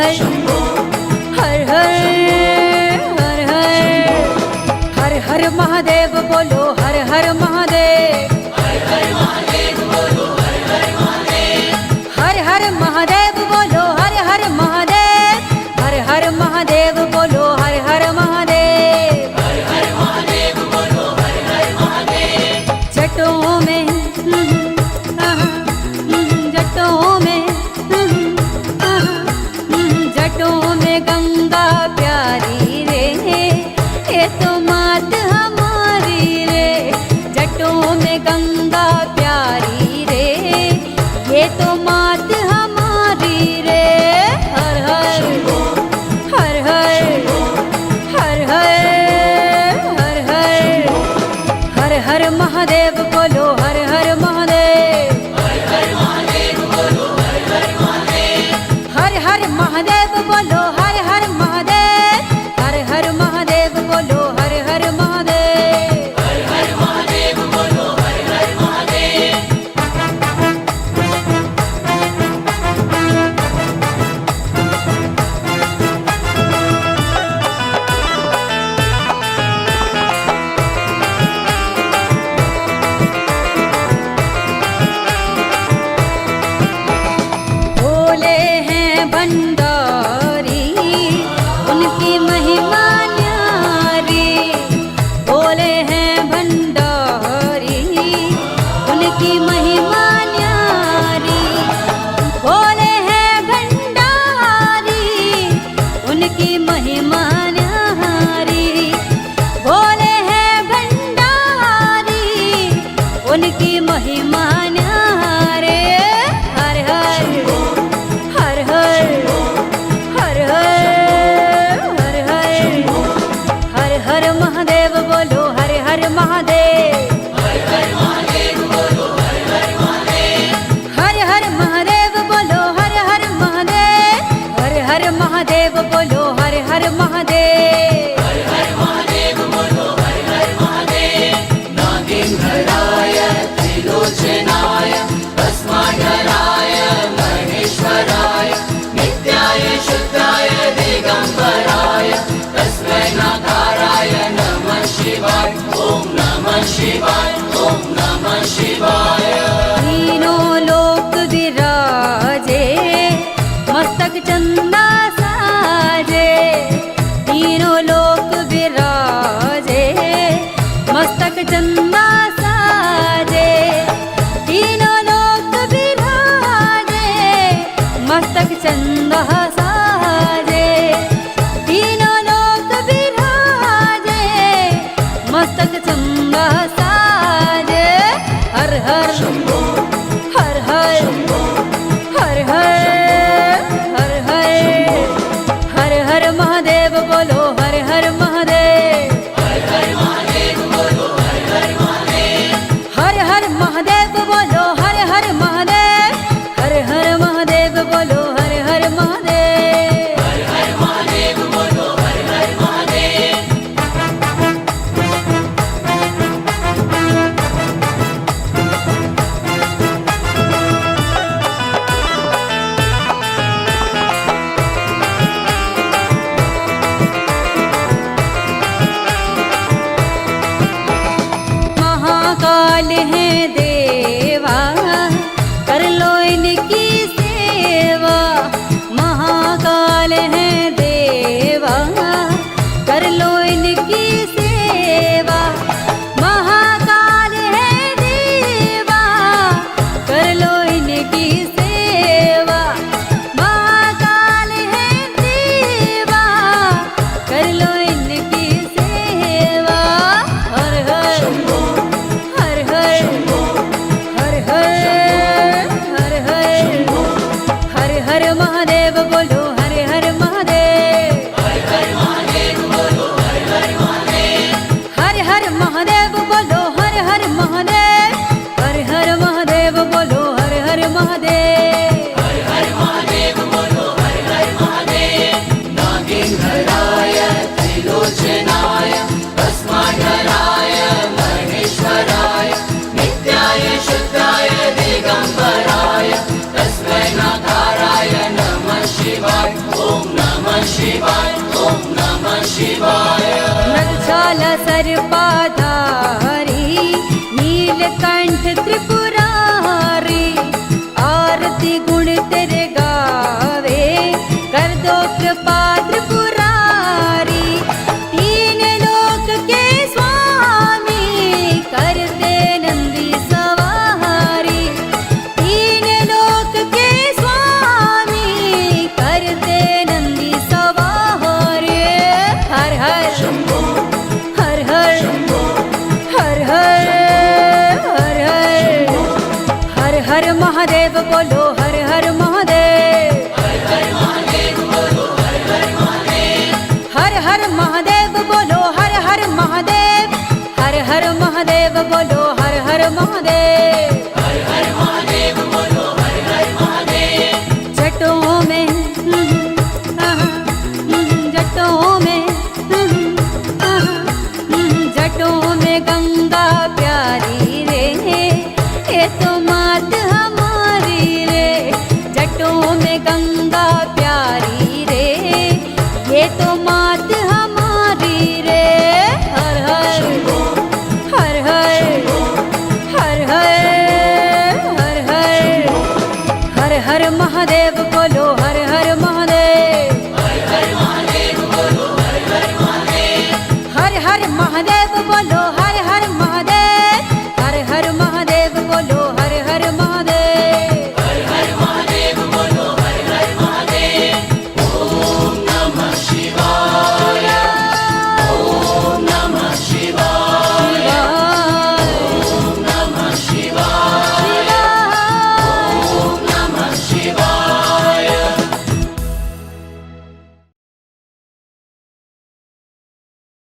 हर हर हर हर हर महादेव बोलो हर हर महादेव हर हर महादेव बोलो हर हर महादेव बोलो हर हर महादेव जटों में जटों में गंगा प्यारी रे ये तो मात हमारी रे जटों में गंगा प्यारी रे ये तो मात हमारी रे हर हर हर हर हर हर हर हर हर महादेव बोलो हर हर महादेव हर हर महादेव बोलो हर हर महादेव हर हर महादेव बोलो हर हर महादेव हर हर महादेव बोलो हर हर महादेव हर हर महादेव बोलो हर हर महादेव भोले हैं भंडारी उनकी महिमा न्यारी भोले हैं भंडारी उनकी महिमा न्यारी भोले हैं भंडारी उनकी महिमा न्यारी भोले हैं भंडारी उनकी महिमा न्यारे हर हर हर हर हर हर हर हर हर महादेव बोलो हर हर महादेव हर हर महादेव बोलो हर हर महादेव हर हर महादेव बोलो हर हर महादेव हर हर महादेव बोलो हर हर महादेव हर हर महादेव बोलो हर हर महादेव नागेंद्राय त्रिलोचनाय भस्माधराय महेश्वराय नित्याय शुद्धाय दिगंबराय तस्मै नाकाराय नमः शिवाय ओम नमः शिवाय ओम नमः शिवाय तीनों लोक विराजे मस्तक चंदा साजे तीनों लोक विराजे मस्तक चंदा साजे तीनों लोक विराजे मस्तक चंदा साजे तीनों लोक विराजे मस्तक चंदा साजे हर हर हर हर हर हर हर हर हर हर महादेव बोलो हर हर महादेव हर हर महादेव बोलो हर हर महादेव हर हर महादेव बोलो हर हर महादेव हर हर महादेव बोलो हर हर महादेव हर हर महादेव बोलो हर हर महादेव महाकाल है देवा कर लो इनकी सेवा महाकाल है देवा कर लो इनकी सेवा महाकाल है देवा कर लो इनकी सेवा महाकाल है देवा कर लो इनकी सेवा हर हर हर हर हर हर हर हर हर हर महादेव बोलो हर हर महादेव हर हर महादेव बोलो हर हर महादेव हर हर महादेव बोलो हर हर महादेव हर हर महादेव बोलो हर हर महादेव हर हर महादेव बोलो हर हर महादेव नागेंद्राय त्रिलोचनाय भस्माधराय महेश्वराय नित्याय शुद्धाय दिगंबराय तस्मै नाकाराय नमः शिवाय ओम मृगशाला सर्पाधारी नीलकंठ त्रिपुरारी आरती गुण तेरे गावे कर दो कृपा त्रिपुरारी तीन लोक के स्वामी करते नंदी सवारी तीन लोक के स्वामी करते नंदी सवारी हर हर शंभो हर हर शंभो हर हर हर हर हर हर महादेव बोलो हर हर महादेव हर हर महादेव बोलो हर हर महादेव हर हर महादेव बोलो हर हर महादेव हर हर महादेव बोलो हर हर महादेव हर हर महादेव बोलो हर हर महादेव जटों में जटों में जटों में गंगा प्यारी रे ये तो मात हमारी रे जटों में गंगा प्यारी रे ये तो मात हमारी रे हर हर हर हर हर हर हर हर हर हर महादेव बोलो हर